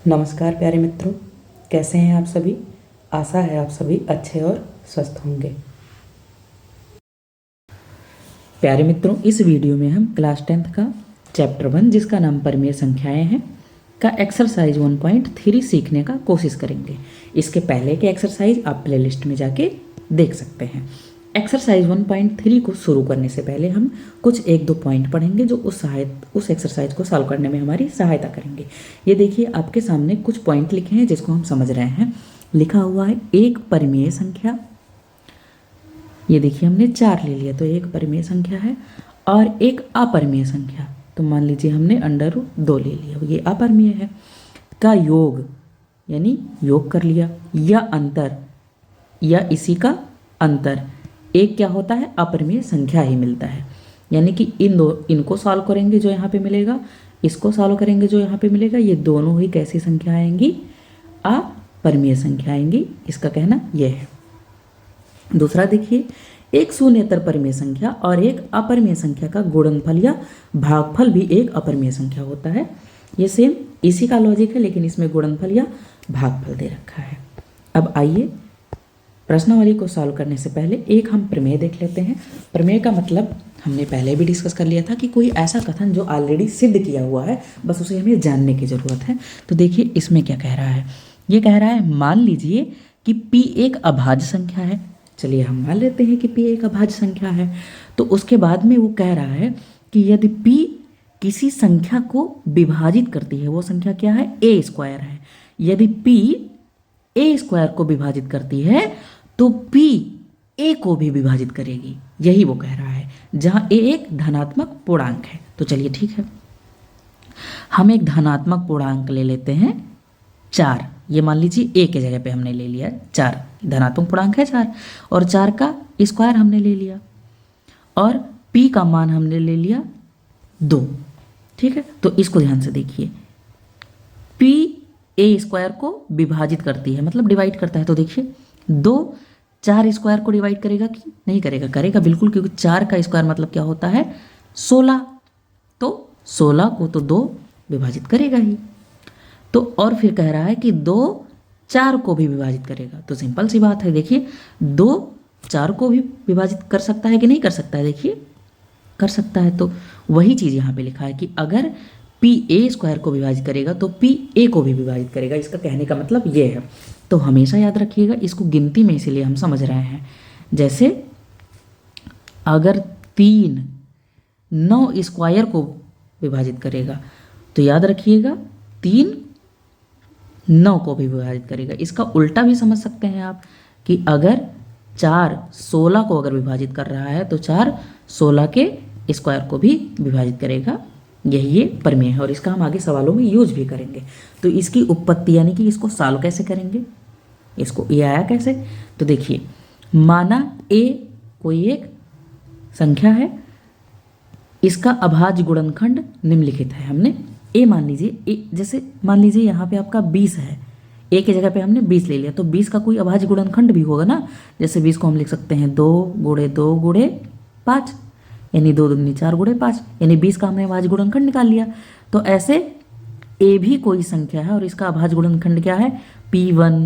नमस्कार प्यारे मित्रों, कैसे हैं आप सभी। आशा है आप सभी अच्छे और स्वस्थ होंगे। प्यारे मित्रों, इस वीडियो में हम क्लास 10th का चैप्टर 1 जिसका नाम परिमेय संख्याएं हैं का एक्सरसाइज 1.3 सीखने का कोशिश करेंगे। इसके पहले के एक्सरसाइज आप प्लेलिस्ट में जाके देख सकते हैं। एक्सरसाइज 1.3 को शुरू करने से पहले हम कुछ 1-2 पॉइंट पढ़ेंगे जो उस एक्सरसाइज को सॉल्व करने में हमारी सहायता करेंगे। ये देखिए, आपके सामने कुछ पॉइंट लिखे हैं जिसको हम समझ रहे हैं। लिखा हुआ है एक परिमेय संख्या। ये देखिए, हमने 4 ले लिया तो एक परिमेय संख्या है, और एक अपरिमेय संख्या, तो मान लीजिए हमने √2 ले लिया, ये अपरिमेय है, का योग यानी योग कर लिया, या अंतर या इसी का अंतर एक क्या होता है, अपरिमेय संख्या ही मिलता है। यानी कि इनको सॉल्व करेंगे जो यहाँ पे मिलेगा, इसको सॉल्व करेंगे जो यहाँ पे मिलेगा, ये दोनों ही कैसी संख्या आएंगी, अपरिमेय संख्या आएंगी। इसका कहना यह है। दूसरा देखिए, एक शून्येतर परिमेय संख्या और एक अपरिमेय संख्या का गुणनफल या भागफल भी एक अपरिमेय संख्या होता है। ये सेम इसी का लॉजिक है, लेकिन इसमें गुणनफल या भागफल दे रखा है। अब आइए प्रश्नावली को सॉल्व करने से पहले एक हम प्रमेय देख लेते हैं। प्रमेय का मतलब हमने पहले भी डिस्कस कर लिया था कि कोई ऐसा कथन जो ऑलरेडी सिद्ध किया हुआ है, बस उसे हमें जानने की ज़रूरत है। तो देखिए इसमें क्या कह रहा है। ये कह रहा है मान लीजिए कि p एक अभाज्य संख्या है। चलिए हम मान लेते हैं कि p एक अभाज्य संख्या है। तो उसके बाद में वो कह रहा है कि यदि p किसी संख्या को विभाजित करती है, वो संख्या क्या है, a² है। यदि p a² को विभाजित करती है तो p a को भी विभाजित करेगी, यही वो कह रहा है, जहां a एक धनात्मक पूर्णांक है। तो चलिए ठीक है, हम एक धनात्मक पूर्णांक ले लेते हैं 4। ये मान लीजिए a के जगह पे हमने ले लिया 4, धनात्मक पूर्णांक है 4, और 4 का स्क्वायर हमने ले लिया, और p का मान हमने ले लिया 2। ठीक है, तो इसको ध्यान से देखिए, p a² को विभाजित करती है, मतलब डिवाइड करता है। तो देखिए 2 4² को डिवाइड करेगा कि नहीं करेगा, करेगा बिल्कुल, क्योंकि 4 का स्क्वायर मतलब क्या होता है, 16। तो 16 को तो 2 विभाजित करेगा ही। तो और फिर कह रहा है कि 2 4 को भी विभाजित करेगा। तो सिंपल सी बात है, देखिए 2 4 को भी विभाजित कर सकता है कि नहीं कर सकता है, देखिए कर सकता है। तो वही चीज़ यहाँ पे लिखा है कि अगर p a² को विभाजित करेगा तो p a को भी विभाजित करेगा। इसका कहने का मतलब ये है। तो हमेशा याद रखिएगा, इसको गिनती में इसीलिए हम समझ रहे हैं। जैसे अगर 3 9² को विभाजित करेगा तो याद रखिएगा 3 9 को भी विभाजित करेगा। इसका उल्टा भी समझ सकते हैं आप कि अगर 4 16 को अगर विभाजित कर रहा है तो 4 16 के स्क्वायर को भी विभाजित करेगा। यही ये प्रमेय है, और इसका हम आगे सवालों में यूज भी करेंगे। तो इसकी उत्पत्ति यानी कि इसको सॉल्व कैसे करेंगे, इसको ये आया कैसे। तो देखिए, माना a कोई एक संख्या है, इसका अभाज्य गुणनखंड निम्नलिखित है। हमने a मान लीजिए, जैसे मान लीजिए यहाँ पे आपका 20 है, a की जगह पे हमने 20 ले लिया, तो 20 का कोई अभाज्य गुणनखंड भी होगा ना। जैसे 20 को हम लिख सकते हैं 2 × 2 × 5, यानी 2 दूनी 4 × 5, यानी 20 का हमने अभाज्य गुणनखंड निकाल लिया। तो ऐसे a भी कोई संख्या है और इसका अभाज्य गुणनखंड क्या है, p1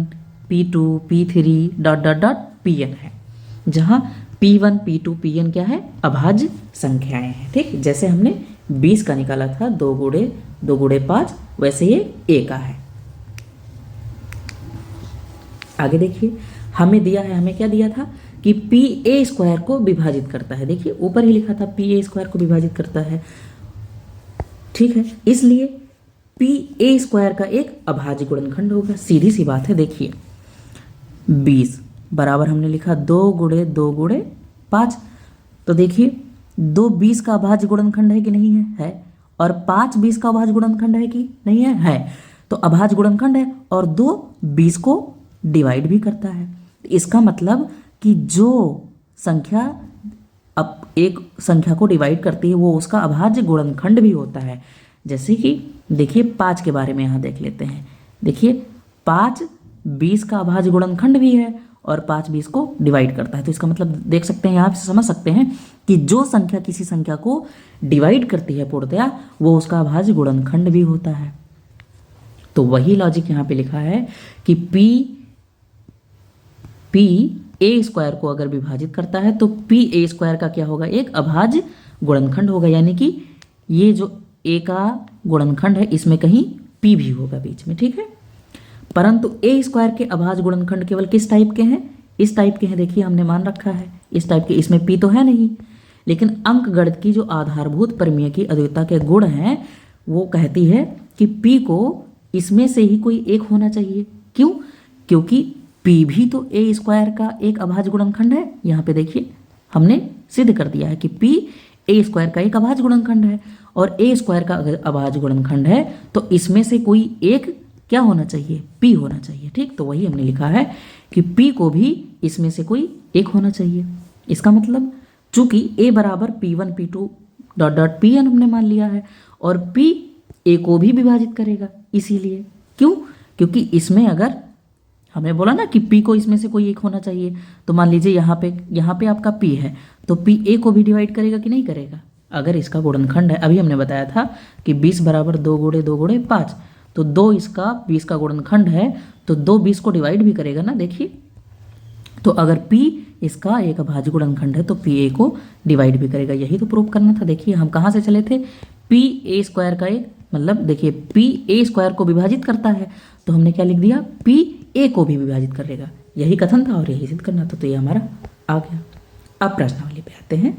p2 p3 ... pn है, जहाँ p1 p2 pn क्या है, अभाज्य संख्याएं हैं। ठीक, जैसे हमने 20 का निकाला था 2 × 2 × 5, वैसे ये a का है। आगे देखिए, हमें दिया है, हमें क्या दिया था कि p a² को विभाजित करता है। देखिए ऊपर ही लिखा था p a² को विभाजित करता है। ठीक है, इसलिए p a² का एक अभाज्य गुणनखंड होगा। सीधी सी बात है। देखिए 20 बराबर हमने लिखा 2 × 2 × 5, तो देखिए 2 20 का अभाज्य गुणनखंड है कि नहीं है, है। और 5 20 का अभाज्य गुणनखंड है कि नहीं है, है। तो अभाज्य गुणनखंड है, और 2 20 को डिवाइड भी करता है। इसका मतलब कि जो संख्या अब एक संख्या को डिवाइड करती है वो उसका अभाज्य गुणनखंड भी होता है। जैसे कि देखिए 5 के बारे में यहाँ देख लेते हैं। देखिए 5 20 का अभाज्य गुणनखंड भी है, और 5 20 को डिवाइड करता है। तो इसका मतलब देख सकते हैं, यहाँ से समझ सकते हैं कि जो संख्या किसी संख्या को डिवाइड करती है पूर्णतया, वो उसका अभाज्य गुणनखंड भी होता है। तो वही लॉजिक यहाँ पे लिखा है कि पी ए स्क्वायर को अगर विभाजित करता है तो पी ए स्क्वायर का क्या होगा, एक अभाज्य गुणनखंड होगा, यानी कि ये जो ए का गुणनखंड है इसमें कहीं पी भी होगा बीच में, ठीक है। परंतु ए स्क्वायर के अभाज्य गुणनखंड केवल किस टाइप के हैं, इस टाइप के हैं, देखिए हमने मान रखा है इस टाइप के, इसमें पी तो है नहीं। लेकिन अंकगणित की जो आधारभूत प्रमेय की अद्वितीयता के गुण हैं वो कहती है कि पी को इसमें से ही कोई एक होना चाहिए। क्यों? क्योंकि पी भी तो ए स्क्वायर का एक अभाज्य गुणनखंड है। यहाँ पे देखिए हमने सिद्ध कर दिया है कि पी ए स्क्वायर का एक अभाज्य गुणनखंड है, और ए स्क्वायर का अगर अभाज्य गुणनखंड है तो इसमें से कोई एक क्या होना चाहिए, पी होना चाहिए, ठीक। तो वही हमने लिखा है कि पी को भी इसमें से कोई एक होना चाहिए। इसका मतलब चूंकि ए बराबर P1 P2 dot dot Pn हमने मान लिया है, और P ए को भी विभाजित करेगा, इसीलिए। क्यों? क्योंकि इसमें अगर हमने बोला ना कि P को इसमें से कोई एक होना चाहिए, तो मान लीजिए यहाँ पे आपका P है तो P ए को भी डिवाइड करेगा कि नहीं करेगा। अगर इसका गुणनखंड है, अभी हमने बताया था कि 20 बराबर 2 गुणे 2 गुणे 5, तो 2 इसका 20 का गुणनखंड है तो 2 20 को डिवाइड भी करेगा ना, देखिए। तो अगर P इसका एक अभाज्य गुणनखंड है तो P ए को डिवाइड भी करेगा, यही तो प्रूव करना था। देखिए हम कहाँ से चले थे, P ए स्क्वायर का एक, मतलब देखिए P ए स्क्वायर को विभाजित करता है तो हमने क्या लिख दिया, P ए को भी विभाजित करेगा, यही कथन था और यही सिद्ध करना था, तो ये हमारा आ गया। अब प्रश्नावली पे आते हैं,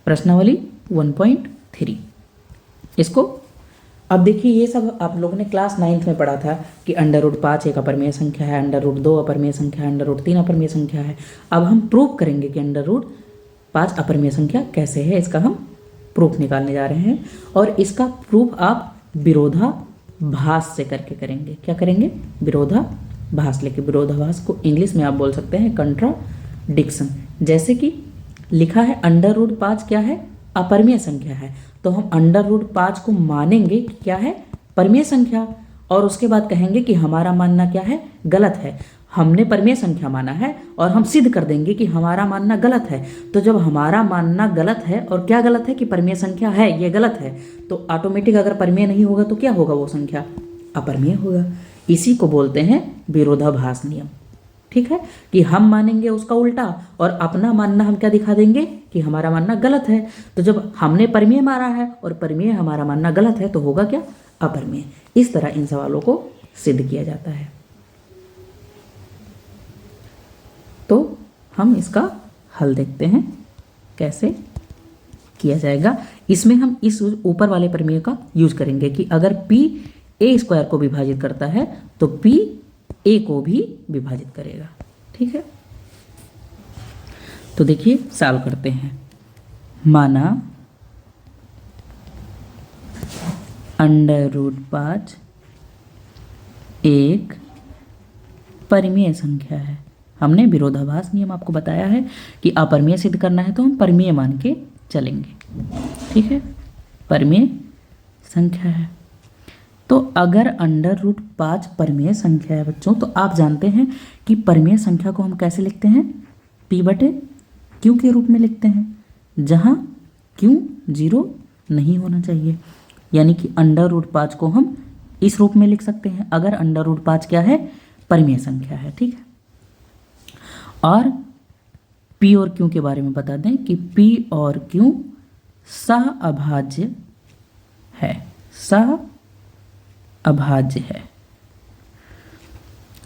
प्रश्नावली 1.3। इसको अब देखिए ये सब आप लोगों ने क्लास 9th में पढ़ा था कि √5 एक अपरिमेय संख्या है, √2 अपरिमेय संख्या है, √3 अपरिमेय संख्या है। अब हम प्रूफ करेंगे कि √5 अपरिमेय संख्या कैसे है, इसका हम प्रूफ निकालने जा रहे हैं। और इसका प्रूफ आप विरोधाभास से करके करेंगे। क्या करेंगे? विरोधाभास लेके। विरोधाभास को इंग्लिश में आप बोल सकते हैं कंट्राडिक्शन। जैसे कि लिखा है √5 क्या है, अपरिमेय संख्या है, तो हम √5 को मानेंगे कि क्या है, परिमेय संख्या, और उसके बाद कहेंगे कि हमारा मानना क्या है, गलत है। हमने परिमेय संख्या माना है और हम सिद्ध कर देंगे कि हमारा मानना गलत है। तो जब हमारा मानना गलत है, और क्या गलत है कि परिमेय संख्या है ये गलत है, तो ऑटोमेटिक अगर परिमेय नहीं होगा तो क्या होगा, वो संख्या अपरिमेय होगा। इसी को बोलते हैं विरोधाभास नियम, ठीक है। कि हम मानेंगे उसका उल्टा और अपना मानना हम क्या दिखा देंगे कि हमारा मानना गलत है। तो जब हमने परिमेय माना है और परिमेय हमारा मानना गलत है तो होगा क्या, अपरिमेय। इस तरह इन सवालों को सिद्ध किया जाता है। तो हम इसका हल देखते हैं कैसे किया जाएगा। इसमें हम इस ऊपर वाले प्रमेय का यूज करेंगे कि अगर P ए स्क्वायर को विभाजित करता है तो P ए को भी विभाजित करेगा, ठीक है। तो देखिए सॉल्व करते हैं। माना √5 एक परिमेय संख्या है। हमने विरोधाभास नियम आपको बताया है कि अपरिमेय सिद्ध करना है तो हम परिमेय मान के चलेंगे, ठीक है। परिमेय संख्या है तो अगर √5 परिमेय संख्या है बच्चों, तो आप जानते हैं कि परिमेय संख्या को हम कैसे लिखते हैं, P/Q के रूप में लिखते हैं, जहाँ Q 0 नहीं होना चाहिए। यानी कि √5 को हम इस रूप में लिख सकते हैं अगर √5 क्या है, परिमेय संख्या है, ठीक है। और P और Q के बारे में बता दें कि P और Q सहअभाज्य है, सहअभाज्य है।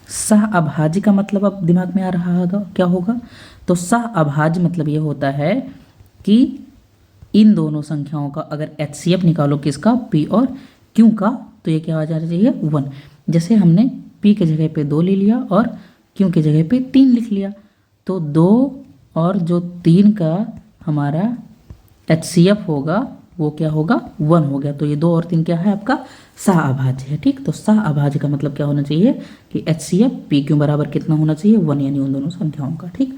सहअभाज्य का मतलब अब दिमाग में आ रहा होगा क्या होगा, तो सहअभाज्य मतलब ये होता है कि इन दोनों संख्याओं का अगर HCF निकालो, किसका, P और Q का, तो ये क्या आ जाना चाहिए, 1। जैसे हमने P के जगह पे 2 ले लिया और Q के जगह पे 3 लिख लिया, तो 2 और जो 3 का हमारा HCF होगा वो क्या होगा, 1 हो गया। तो ये 2 और 3 क्या है, आपका सहअभाज्य है, ठीक। तो सहअभाज्य का मतलब क्या होना चाहिए कि HCF PQ बराबर कितना होना चाहिए, 1, यानी उन दोनों संख्याओं का, ठीक।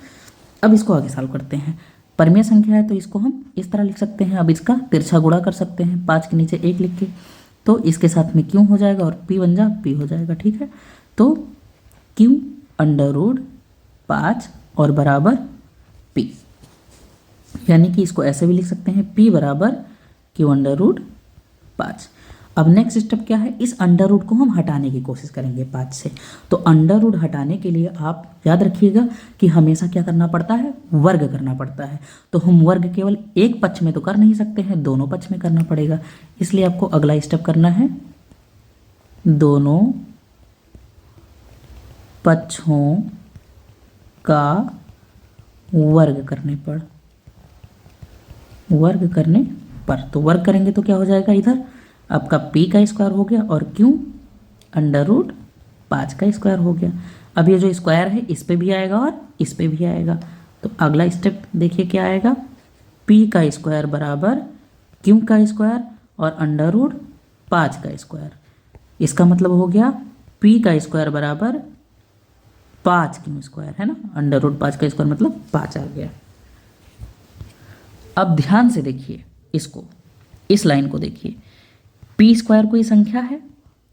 अब इसको आगे सॉल्व करते हैं। परिमेय संख्या है तो इसको हम इस तरह लिख सकते हैं। अब इसका तिरछा गुणा कर सकते हैं, 5 के नीचे 1 लिख के, तो इसके साथ में Q हो जाएगा और P बन जा P हो जाएगा, ठीक है। तो Q √5 और बराबर P, यानी कि इसको ऐसे भी लिख सकते हैं P बराबर Q √5। अब नेक्स्ट स्टेप क्या है, इस अंडर रूट को हम हटाने की कोशिश करेंगे 5 से। तो अंडर रूट हटाने के लिए आप याद रखिएगा कि हमेशा क्या करना पड़ता है, वर्ग करना पड़ता है। तो हम वर्ग केवल एक पक्ष में तो कर नहीं सकते हैं, दोनों पक्ष में करना पड़ेगा। इसलिए आपको अगला स्टेप करना है, दोनों पक्षों का वर्ग करने पर, वर्ग करने पर। तो वर्ग करेंगे तो क्या हो जाएगा, इधर आपका p का स्क्वायर हो गया और q अंडर रूट 5 का स्क्वायर हो गया। अब ये जो स्क्वायर है इस पे भी आएगा और इस पे भी आएगा। तो अगला स्टेप देखिए क्या आएगा, p का स्क्वायर बराबर q का स्क्वायर और अंडर रूट 5 का स्क्वायर। इसका मतलब हो गया p का स्क्वायर बराबर 5q स्क्वायर, है ना। अंडर रूट 5 का स्क्वायर मतलब 5 आ गया। अब ध्यान से देखिए इसको, इस लाइन को देखिए, पी स्क्वायर कोई संख्या है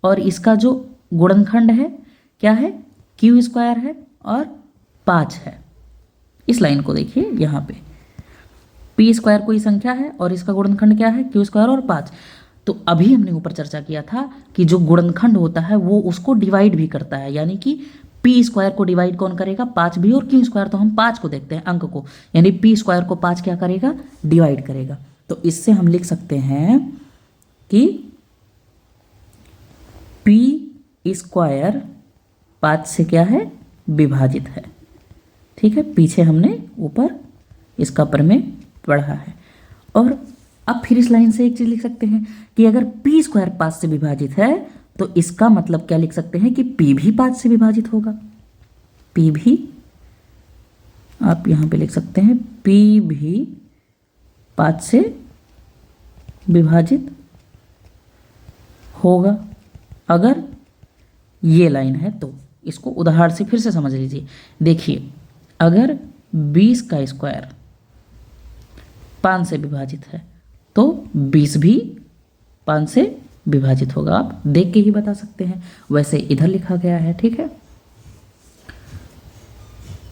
और इसका जो गुणनखंड है क्या है, क्यू स्क्वायर है और 5 है। इस लाइन को देखिए, यहाँ पे पी स्क्वायर कोई संख्या है और इसका गुणनखंड क्या है, क्यू स्क्वायर और 5। तो अभी हमने ऊपर चर्चा किया था कि जो गुणनखंड होता है वो उसको डिवाइड भी करता है, यानी कि पी स्क्वायर को डिवाइड कौन करेगा, 5 भी, और क्यू स्क्वायर तो हम 5 को देखते हैं अंक को, यानी पी स्क्वायर को 5 क्या करेगा, डिवाइड करेगा। तो इससे हम लिख सकते हैं कि पी स्क्वायर 5 से क्या है, विभाजित है। ठीक है, पीछे हमने ऊपर इसका प्रमेय पढ़ा है। और अब फिर इस लाइन से एक चीज लिख सकते हैं कि अगर पी स्क्वायर 5 से विभाजित है तो इसका मतलब क्या लिख सकते हैं कि पी भी 5 से विभाजित होगा। पी भी आप यहां पे लिख सकते हैं, पी भी 5 से विभाजित होगा। अगर ये लाइन है तो इसको उदाहरण से फिर से समझ लीजिए। देखिए, अगर 20 का स्क्वायर 5 से विभाजित है तो 20 भी 5 से विभाजित होगा। आप देख के ही बता सकते हैं, वैसे इधर लिखा गया है। ठीक है,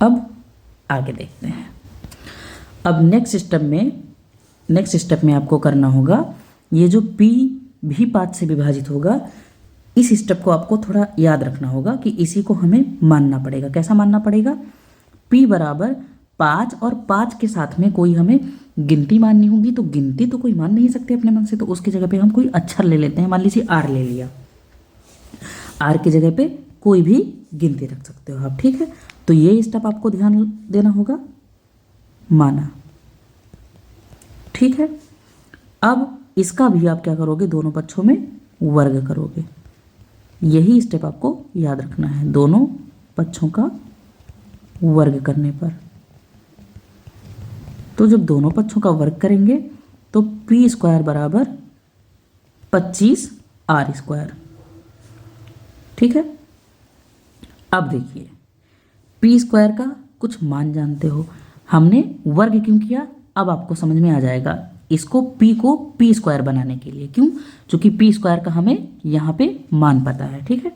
अब आगे देखते हैं। अब नेक्स्ट स्टेप में आपको करना होगा, ये जो p भी 5 से विभाजित होगा, इस स्टेप को आपको थोड़ा याद रखना होगा कि इसी को हमें मानना पड़ेगा। कैसा मानना पड़ेगा, p बराबर 5 और 5 के साथ में कोई हमें गिनती माननी होगी। तो गिनती तो कोई मान नहीं सकते अपने मन से, तो उसकी जगह पे हम कोई अक्षर ले लेते हैं। मान लीजिए r ले लिया, r की जगह पे कोई भी गिनती रख सकते हो आप। ठीक है, तो ये स्टेप आपको ध्यान देना होगा, माना। ठीक है, अब इसका भी आप क्या करोगे, दोनों पक्षों में वर्ग करोगे। यही स्टेप आपको याद रखना है, दोनों पक्षों का वर्ग करने पर। तो जब दोनों पक्षों का वर्ग करेंगे तो पी स्क्वायर बराबर 25 आर स्क्वायर। ठीक है, अब देखिए, पी स्क्वायर का कुछ मान जानते हो, हमने वर्ग क्यों किया अब आपको समझ में आ जाएगा। इसको p को पी स्क्वायर बनाने के लिए, क्यों, क्योंकि पी स्क्वायर का हमें यहाँ पे मान पता है। ठीक है,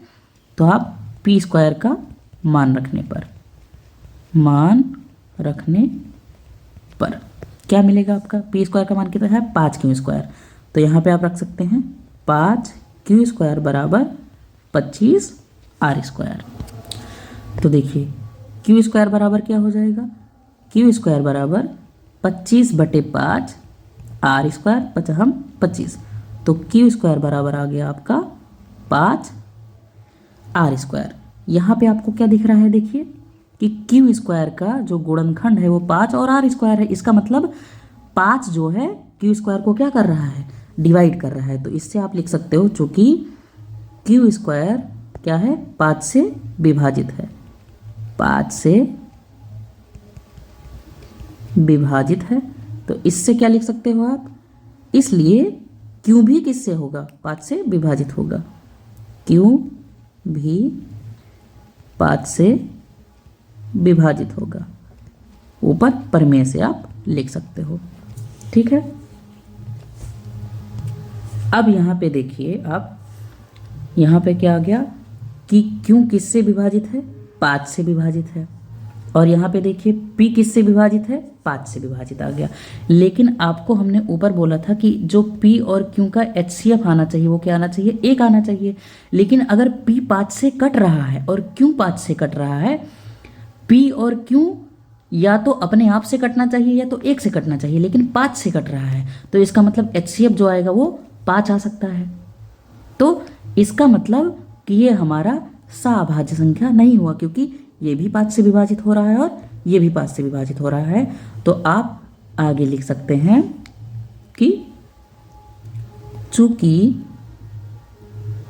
तो आप पी स्क्वायर का मान रखने पर क्या मिलेगा आपका, पी स्क्वायर का मान कितना है, 5q स्क्वायर। तो यहाँ पे आप रख सकते हैं 5q स्क्वायर बराबर 25 आर स्क्वायर। तो देखिए q स्क्वायर बराबर क्या हो जाएगा, q स्क्वायर बराबर 25/5 आर स्क्वायर 25। तो q स्क्वायर बराबर आ गया आपका 5 आर स्क्वायर। यहाँ पे आपको क्या दिख रहा है, देखिए कि क्यू स्क्वायर का जो गुणनखंड है वो 5 और आर स्क्वायर है। इसका मतलब 5 जो है क्यू स्क्वायर को क्या कर रहा है, डिवाइड कर रहा है। तो इससे आप लिख सकते हो, चूंकि क्यू स्क्वायर क्या है, 5 से विभाजित है, 5 से विभाजित है। तो इससे क्या लिख सकते हो आप, इसलिए क्यू भी किससे होगा, 5 से विभाजित होगा। क्यू भी 5 से विभाजित होगा, ऊपर प्रमेय से आप लिख सकते हो। ठीक है, अब यहाँ पे देखिए आप, यहाँ पे क्या आ गया कि क्यों किससे विभाजित है, 5 से विभाजित है। और यहाँ पे देखिए p किससे विभाजित है, 5 से विभाजित आ गया। लेकिन आपको हमने ऊपर बोला था कि जो p और q का HCF आना चाहिए वो क्या आना चाहिए, 1 आना चाहिए। लेकिन अगर p 5 से कट रहा है और q 5 से कट रहा है, p और q या तो अपने आप से कटना चाहिए या तो 1 से कटना चाहिए, लेकिन 5 से कट रहा है, तो इसका मतलब HCF जो आएगा वो 5 आ सकता है। तो इसका मतलब कि ये हमारा सभाज्य संख्या नहीं हुआ, क्योंकि ये भी 5 से विभाजित हो रहा है और ये भी 5 से विभाजित हो रहा है। तो आप आगे लिख सकते हैं कि चूंकि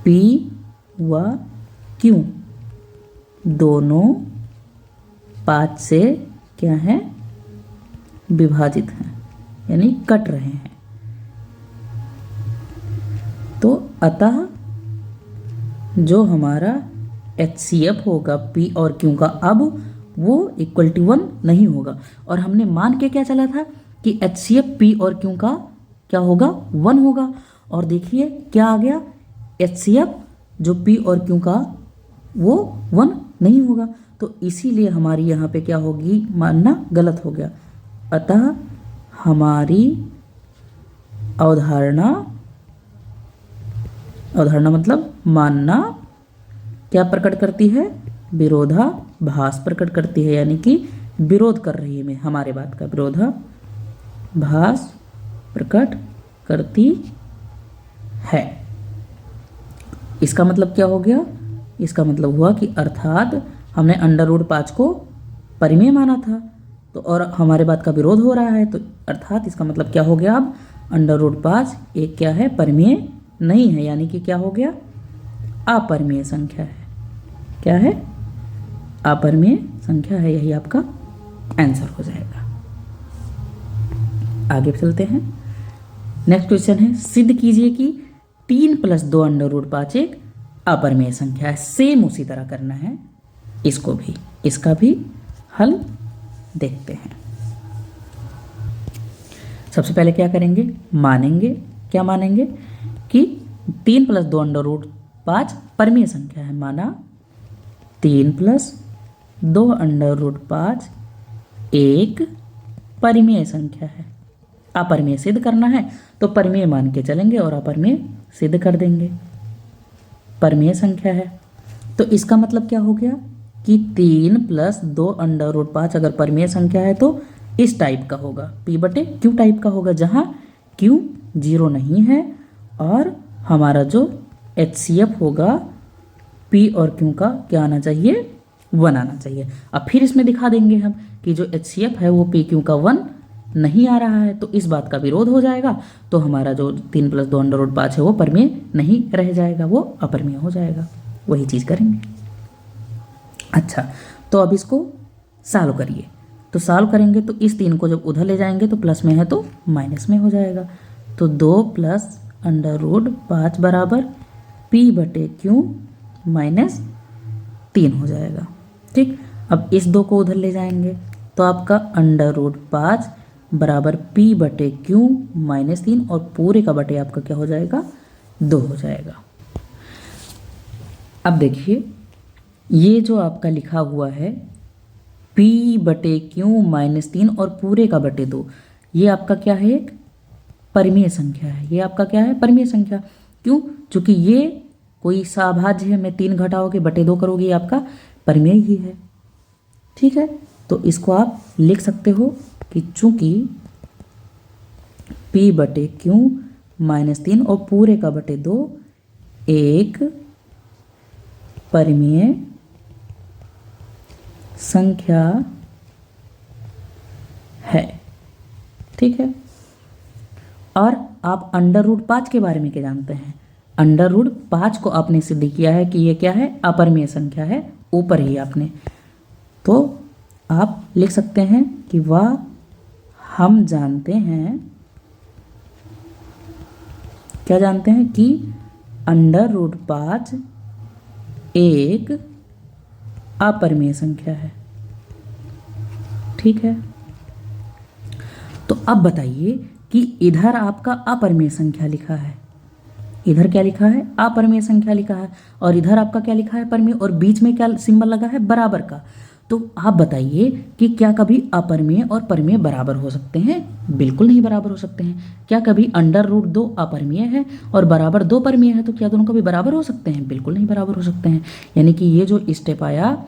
P व Q दोनों 5 से क्या है, विभाजित हैं, यानी कट रहे हैं, तो अतः जो हमारा HCF होगा P और Q का अब वो इक्वल टू 1 नहीं होगा। और हमने मान के क्या चला था कि HCF P और Q का क्या होगा, 1 होगा। और देखिए क्या आ गया, HCF जो P और Q का वो 1 नहीं होगा, तो इसीलिए हमारी यहाँ पे क्या होगी, मानना गलत हो गया। अतः हमारी अवधारणा, अवधारणा मतलब मानना क्या प्रकट करती है, विरोधाभास प्रकट करती है, यानी कि विरोध कर रही है मैं हमारे बात का, विरोधाभास प्रकट करती है। इसका मतलब क्या हो गया, इसका मतलब हुआ कि अर्थात हमने √5 को परिमेय माना था, तो और हमारे बात का विरोध हो रहा है, तो अर्थात इसका मतलब क्या हो गया, अब √5 एक क्या है, परिमेय नहीं है, यानी कि क्या हो गया, अपरिमेय संख्या है। क्या है, अपरिमेय संख्या है। यही आपका आंसर हो जाएगा। आगे चलते हैं। नेक्स्ट क्वेश्चन है, सिद्ध कीजिए कि 3 + 2 √5 एक अपरिमेय संख्या है। सेम उसी तरह करना है इसको भी, इसका भी हल देखते हैं। सबसे पहले क्या करेंगे, मानेंगे, क्या मानेंगे कि 3 + 2 √5 परिमेय संख्या है। माना 3 + 2 √5 एक परिमेय संख्या है। अपरिमेय सिद्ध करना है तो परिमेय मान के चलेंगे और अपरिमेय सिद्ध कर देंगे। परिमेय संख्या है तो इसका मतलब क्या हो गया कि 3 + 2 √5 अगर परिमेय संख्या है तो इस टाइप का होगा, P/Q टाइप का होगा, जहाँ Q 0 नहीं है और हमारा जो HCF होगा P और Q का क्या आना चाहिए, 1 आना चाहिए। अब फिर इसमें दिखा देंगे हम कि जो HCF है वो PQ का 1 नहीं आ रहा है, तो इस बात का विरोध हो जाएगा, तो हमारा जो 3 + 2 √5 है वो परिमेय नहीं रह जाएगा, वो अपरिमेय हो जाएगा। वही चीज़ करेंगे। अच्छा, तो अब इसको सॉल्व करिए। तो सॉल्व करेंगे तो इस 3 को जब उधर ले जाएंगे तो प्लस में है तो माइनस में हो जाएगा। तो 2 + √5 बराबर P/Q -3 हो जाएगा। ठीक, अब इस 2 को उधर ले जाएंगे तो आपका √5 बराबर P/Q -3 और पूरे का बटे आपका क्या हो जाएगा, 2 हो जाएगा। अब देखिए ये जो आपका लिखा हुआ है P/Q -3 और पूरे का बटे 2, ये आपका क्या है, एक परिमेय संख्या है। ये आपका क्या है, परिमेय संख्या। क्यों, चूंकि ये कोई सभाज्य है, मैं 3 घटाओगे बटे 2 करोगे, ये आपका परिमेय ही है। ठीक है, तो इसको आप लिख सकते हो कि चूंकि P/Q -3 और पूरे का बटे 2 एक परिमेय संख्या है। ठीक है, और आप √5 के बारे में क्या जानते हैं, √5 को आपने सिद्ध किया है कि ये क्या है, अपरिमेय संख्या है, ऊपर ही आपने। तो आप लिख सकते हैं कि वह हम जानते हैं, क्या जानते हैं कि √5 एक अपरिमेय संख्या है। ठीक है, तो अब बताइए कि इधर आपका अपरिमेय संख्या लिखा है, इधर क्या लिखा है, अपरिमेय संख्या लिखा है, और इधर आपका क्या लिखा है, परिमेय, और बीच में क्या सिंबल लगा है, बराबर का। तो तो आप बताइए कि क्या कभी अपरिमेय और परिमेय बराबर हो सकते हैं? बिल्कुल नहीं बराबर हो सकते हैं। क्या कभी √2 अपरिमेय है और बराबर 2 परिमेय है, तो क्या दोनों कभी बराबर हो सकते हैं? बिल्कुल नहीं बराबर हो सकते हैं। यानी कि ये जो स्टेप आया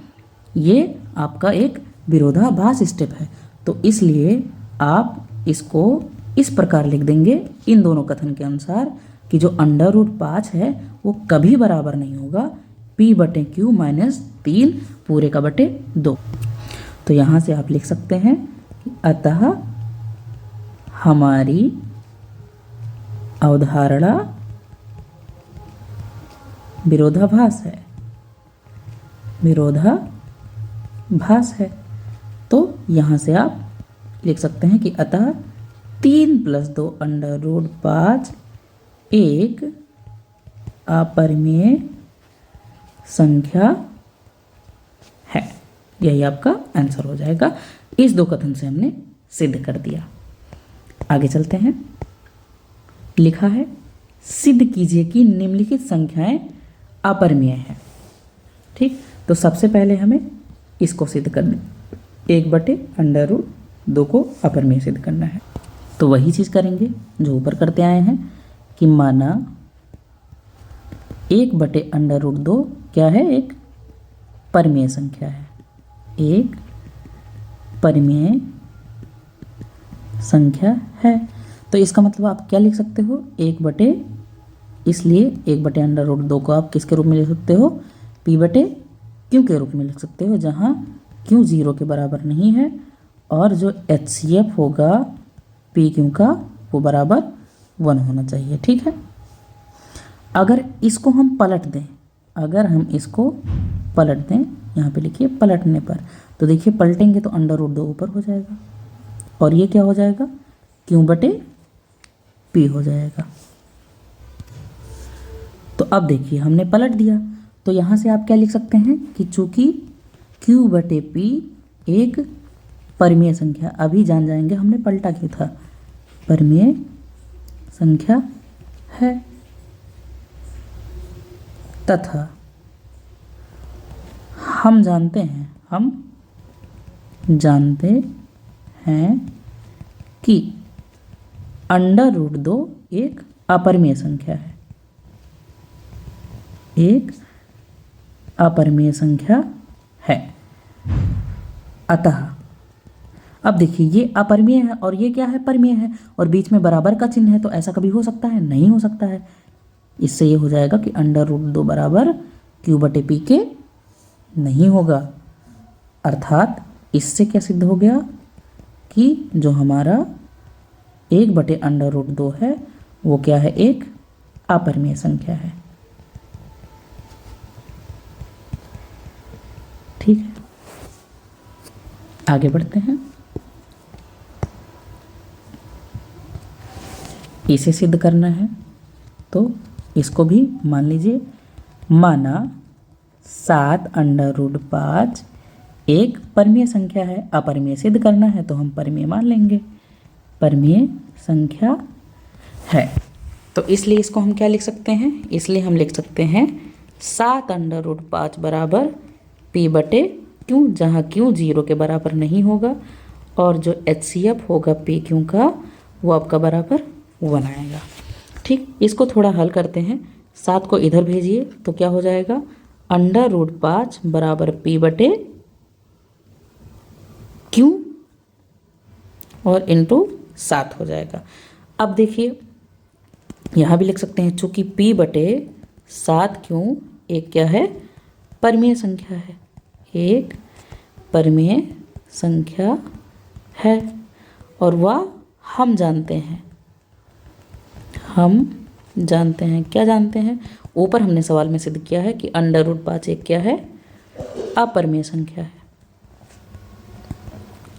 ये आपका एक विरोधाभास स्टेप है। तो इसलिए आप इसको इस प्रकार लिख देंगे इन दोनों कथन के अनुसार कि जो √5 है वो कभी बराबर नहीं होगा p/q - 3 पूरे का बटे 2। तो यहाँ से आप लिख सकते हैं अतः हमारी अवधारणा विरोधाभास है, विरोधाभास है। तो यहाँ से आप लिख सकते हैं कि अतः 3 + 2 √5 एक अपरिमेय संख्या है। यही आपका आंसर हो जाएगा। इस 2 कथन से हमने सिद्ध कर दिया। आगे चलते हैं। लिखा है सिद्ध कीजिए कि निम्नलिखित संख्याएं अपरिमेय हैं। ठीक, तो सबसे पहले हमें इसको सिद्ध करना, 1/√2 को अपरिमेय सिद्ध करना है। तो वही चीज़ करेंगे जो ऊपर करते आए हैं कि माना 1/√2 क्या है? एक परिमेय संख्या है, एक परिमेय संख्या है। तो इसका मतलब आप क्या लिख सकते हो? इसलिए 1/√2 को आप किसके रूप में लिख सकते हो? p/q के रूप में लिख सकते हो, जहाँ q 0 के बराबर नहीं है और जो HCF होगा pq का वो बराबर 1 होना चाहिए। ठीक है। अगर इसको हम पलट दें, यहाँ पे लिखिए पलटने पर, तो देखिए पलटेंगे तो √2 ऊपर हो जाएगा और ये क्या हो जाएगा? q/p हो जाएगा। तो अब देखिए हमने पलट दिया, तो यहाँ से आप क्या लिख सकते हैं कि चूंकि q/p एक परिमेय संख्या, अभी जान जाएंगे हमने पलटा क्यों था, परिमेय संख्या है, तथा हम जानते हैं कि √2 एक अपरिमेय संख्या है, एक अपरिमेय संख्या है। अतः अब देखिए ये अपरिमेय है और ये क्या है? परिमेय है, और बीच में बराबर का चिन्ह है, तो ऐसा कभी हो सकता है? नहीं हो सकता है। इससे ये हो जाएगा कि √2 बराबर q/p के नहीं होगा। अर्थात इससे क्या सिद्ध हो गया कि जो हमारा 1/√2 है वो क्या है? एक अपरिमेय संख्या है। ठीक है, आगे बढ़ते हैं। इसे सिद्ध करना है तो इसको भी मान लीजिए, माना 7√5 एक परिमेय संख्या है। अपरिमेय सिद्ध करना है तो हम परिमेय मान लेंगे, परिमेय संख्या है। तो इसलिए इसको हम क्या लिख सकते हैं? इसलिए हम लिख सकते हैं 7√5 बराबर p/q, जहाँ q 0 के बराबर नहीं होगा और जो HCF होगा pq का वो आपका बराबर 1 आएगा। ठीक, इसको थोड़ा हल करते हैं। 7 को इधर भेजिए तो क्या हो जाएगा? √5 बराबर p/q और इंटू 7 हो जाएगा। अब देखिए यहाँ भी लिख सकते हैं, चूँकि p/7q एक क्या है? परिमेय संख्या है, एक परिमेय संख्या है और वह हम जानते हैं। क्या जानते हैं? ऊपर हमने सवाल में सिद्ध किया है कि √5 एक क्या है? अपरिमेय संख्या है,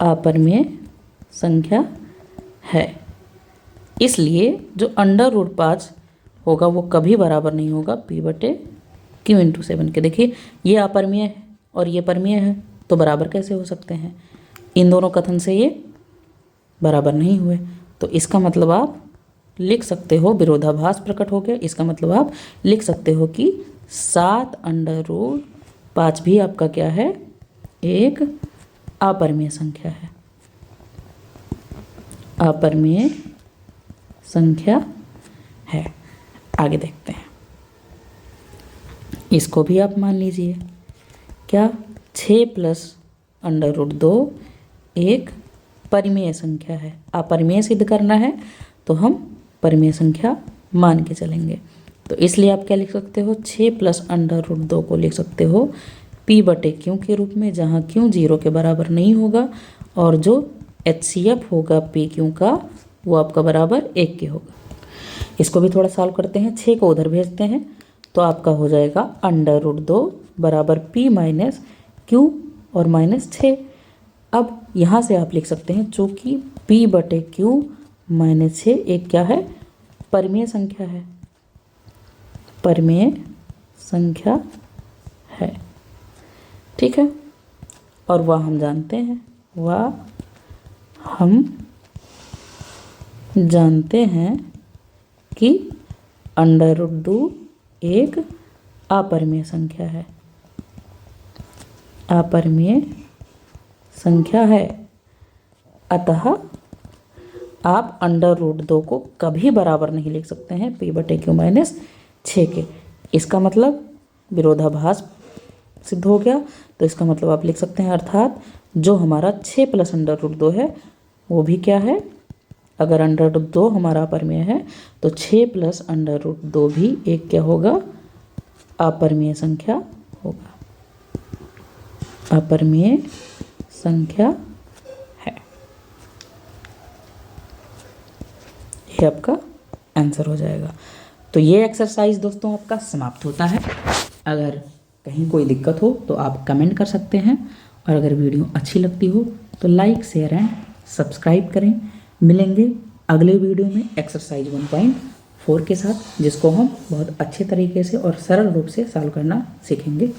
अपरिमेय संख्या है। इसलिए जो √5 होगा वो कभी बराबर नहीं होगा p/q × 7 के। देखिए ये अपरिमेय है और ये परिमेय है, तो बराबर कैसे हो सकते हैं? इन दोनों कथन से ये बराबर नहीं हुए। तो इसका मतलब आप लिख सकते हो, विरोधाभास प्रकट हो गया। इसका मतलब आप लिख सकते हो कि 7√5 भी आपका क्या है? एक अपरिमेय संख्या है, अपरिमेय संख्या है। आगे देखते हैं, इसको भी आप मान लीजिए क्या 6 प्लस अंडर रूट 2 एक परिमेय संख्या है। अपरिमेय सिद्ध करना है तो हम परिमेय संख्या मान के चलेंगे। तो इसलिए आप क्या लिख सकते हो, 6 प्लस अंडर रूट 2 को लिख सकते हो p बटे क्यू के रूप में, जहाँ क्यू 0 के बराबर नहीं होगा और जो HCF होगा पी क्यू का वो आपका बराबर 1 के होगा। इसको भी थोड़ा सॉल्व करते हैं, 6 को उधर भेजते हैं तो आपका हो जाएगा अंडर रूट 2 बराबर p माइनस क्यू और माइनस 6। अब यहाँ से आप लिख सकते हैं चूँकि p बटे क्यू माइनस 6 एक क्या है, परिमेय संख्या है, परिमेय संख्या है। ठीक है, और वह हम जानते हैं, वह हम जानते हैं कि अंडर रूट 2 एक अपरिमेय संख्या है, अपरिमेय संख्या है। अतः आप अंडर रूट 2 को कभी बराबर नहीं लिख सकते हैं p बटे क्यू माइनस 6 के। इसका मतलब विरोधाभास सिद्ध हो गया। तो इसका मतलब आप लिख सकते हैं अर्थात जो हमारा 6 प्लस अंडर रूट 2 है वो भी क्या है, अगर अंडर रूट 2 हमारा अपरिमेय है तो 6 प्लस अंडर रूट 2 भी एक क्या होगा, अपरिमेय संख्या होगा, अपरिमेय संख्या है। ये आपका आंसर हो जाएगा। तो ये एक्सरसाइज दोस्तों आपका समाप्त होता है। अगर कहीं कोई दिक्कत हो तो आप कमेंट कर सकते हैं, और अगर वीडियो अच्छी लगती हो तो लाइक शेयर एंड सब्सक्राइब करें। मिलेंगे अगले वीडियो में एक्सरसाइज 1.4 के साथ, जिसको हम बहुत अच्छे तरीके से और सरल रूप से सॉल्व करना सीखेंगे।